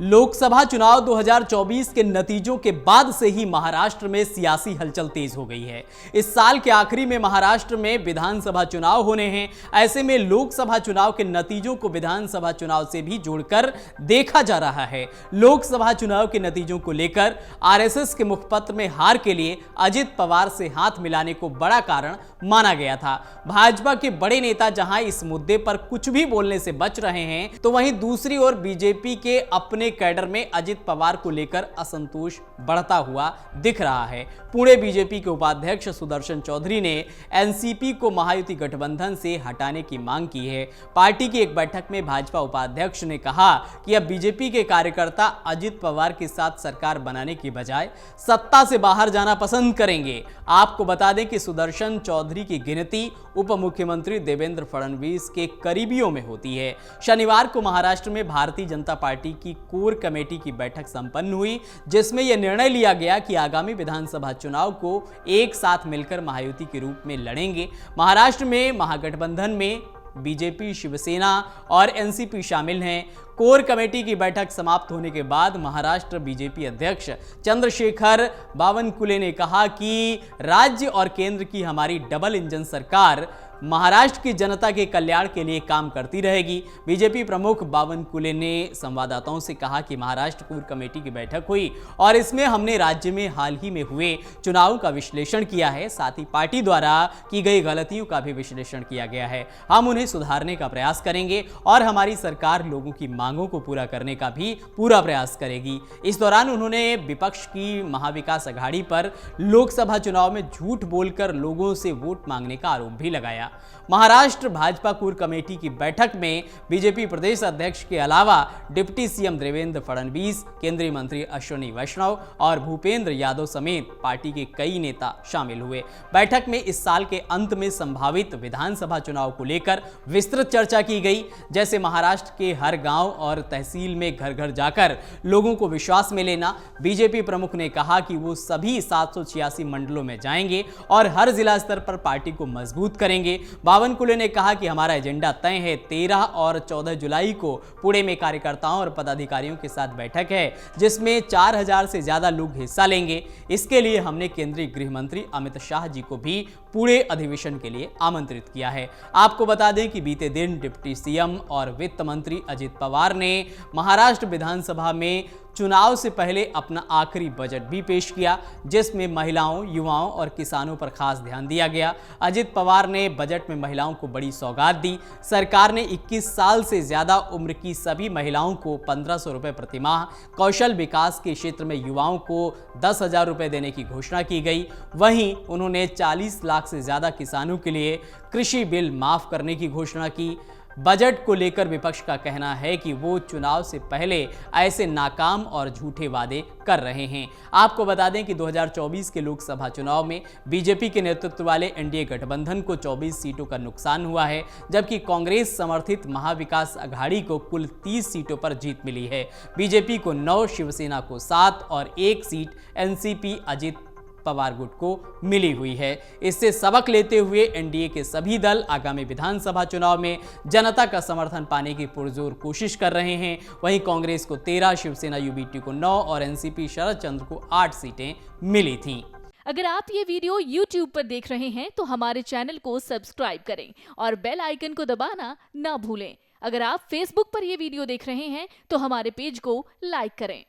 लोकसभा चुनाव 2024 के नतीजों के बाद से ही महाराष्ट्र में सियासी हलचल तेज हो गई है। इस साल के आखिरी में महाराष्ट्र में विधानसभा चुनाव होने हैं। ऐसे में लोकसभा चुनाव के नतीजों को विधानसभा चुनाव से भी जोड़कर देखा जा रहा है। लोकसभा चुनाव के नतीजों को लेकर आरएसएस के मुखपत्र में हार के लिए अजित पवार से हाथ मिलाने को बड़ा कारण माना गया था। भाजपा के बड़े नेता जहां इस मुद्दे पर कुछ भी बोलने से बच रहे हैं, तो वहीं दूसरी ओर बीजेपी के अपने कैडर में अजित पवार को लेकर असंतोष बढ़ता हुआ दिख रहा है। पुणे बीजेपी के उपाध्यक्ष सुदर्शन चौधरी ने एनसीपी को महायुति गठबंधन से हटाने की मांग की है। पार्टी की एक बैठक में भाजपा उपाध्यक्ष ने कहा कि अब बीजेपी के कार्यकर्ता अजित पवार के साथ सरकार बनाने की बजाय सत्ता से बाहर जाना पसंद करेंगे। आपको बता दें कि सुदर्शन चौधरी की गिनती उप मुख्यमंत्री देवेंद्र फडणवीस के करीबियों में होती है। शनिवार को महाराष्ट्र में भारतीय जनता पार्टी की कोर कमेटी की बैठक संपन्न हुई, जिसमें यह निर्णय लिया गया कि आगामी विधानसभा चुनाव को एक साथ मिलकर महायुति के रूप में लड़ेंगे। महाराष्ट्र में महागठबंधन में बीजेपी, शिवसेना और एनसीपी शामिल हैं। कोर कमेटी की बैठक समाप्त होने के बाद महाराष्ट्र बीजेपी अध्यक्ष चंद्रशेखर बावनकुले ने कहा कि राज्य और केंद्र की हमारी डबल इंजन सरकार महाराष्ट्र की जनता के कल्याण के लिए काम करती रहेगी। बीजेपी प्रमुख बावनकुले ने संवाददाताओं से कहा कि महाराष्ट्र कोर कमेटी की बैठक हुई और इसमें हमने राज्य में हाल ही में हुए चुनावों का विश्लेषण किया है। साथ ही पार्टी द्वारा की गई गलतियों का भी विश्लेषण किया गया है। हम उन्हें सुधारने का प्रयास करेंगे और हमारी सरकार लोगों की मांगों को पूरा करने का भी पूरा प्रयास करेगी। इस दौरान उन्होंने विपक्ष की महाविकास अघाड़ी पर लोकसभा चुनाव में झूठ बोलकर लोगों से वोट मांगने का आरोप भी लगाया। महाराष्ट्र भाजपा कोर कमेटी की बैठक में बीजेपी प्रदेश अध्यक्ष के अलावा डिप्टी सीएम देवेंद्र फडणवीस, केंद्रीय मंत्री अश्विनी वैष्णव और भूपेंद्र यादव समेत पार्टी के कई नेता शामिल हुए। बैठक में इस साल के अंत में संभावित विधानसभा चुनाव को लेकर विस्तृत चर्चा की गई। जैसे महाराष्ट्र के हर गांव और तहसील में घर घर जाकर लोगों को विश्वास में लेना। बीजेपी प्रमुख ने कहा कि वो सभी 786 मंडलों में जाएंगे और हर जिला स्तर पर पार्टी को मजबूत करेंगे। बावनकुले ने कहा कि हमारा एजेंडा तय है। 13 और 14 जुलाई को पुणे में कार्यकर्ताओं और पदाधिकारियों के साथ बैठक है, जिसमें 4000 से ज्यादा लोग हिस्सा लेंगे। इसके लिए हमने केंद्रीय गृह मंत्री अमित शाह जी को भी पुणे अधिवेशन के लिए आमंत्रित किया है। आपको बता दें कि बीते दिन डिप्टी सीएम और वित्त मंत्री अजित पवार ने महाराष्ट्र विधानसभा में चुनाव से पहले अपना आखिरी बजट भी पेश किया, जिसमें महिलाओं, युवाओं और किसानों पर खास ध्यान दिया गया। अजित पवार ने बजट में महिलाओं को बड़ी सौगात दी। सरकार ने 21 साल से ज्यादा उम्र की सभी महिलाओं को 1500 रुपए प्रतिमाह, कौशल विकास के क्षेत्र में युवाओं को 10,000 रुपए देने की घोषणा की गई। वहीं उन्होंने 40 लाख से ज्यादा किसानों के लिए कृषि बिल माफ करने की घोषणा की। बजट को लेकर विपक्ष का कहना है कि वो चुनाव से पहले ऐसे नाकाम और झूठे वादे कर रहे हैं। आपको बता दें कि 2024 के लोकसभा चुनाव में बीजेपी के नेतृत्व वाले एनडीए गठबंधन को 24 सीटों का नुकसान हुआ है, जबकि कांग्रेस समर्थित महाविकास अघाड़ी को कुल 30 सीटों पर जीत मिली है। बीजेपी को 9, शिवसेना को 7 और 1 सीट एनसीपी अजित पवार गुट को मिली हुई है। इससे सबक लेते हुए एनडीए के सभी दल आगामी विधानसभा चुनाव में जनता का समर्थन पाने की पुरजोर कोशिश कर रहे हैं। वहीं कांग्रेस को 13, शिवसेना यूबीटी को 9 और एनसीपी शरद चंद्र को 8 सीटें मिली थीं। अगर आप ये वीडियो YouTube पर देख रहे हैं तो हमारे चैनल को सब्सक्राइब करें और बेल आइकन को दबाना ना भूलें। अगर आप Facebook पर ये वीडियो देख रहे हैं तो हमारे पेज को लाइक करें।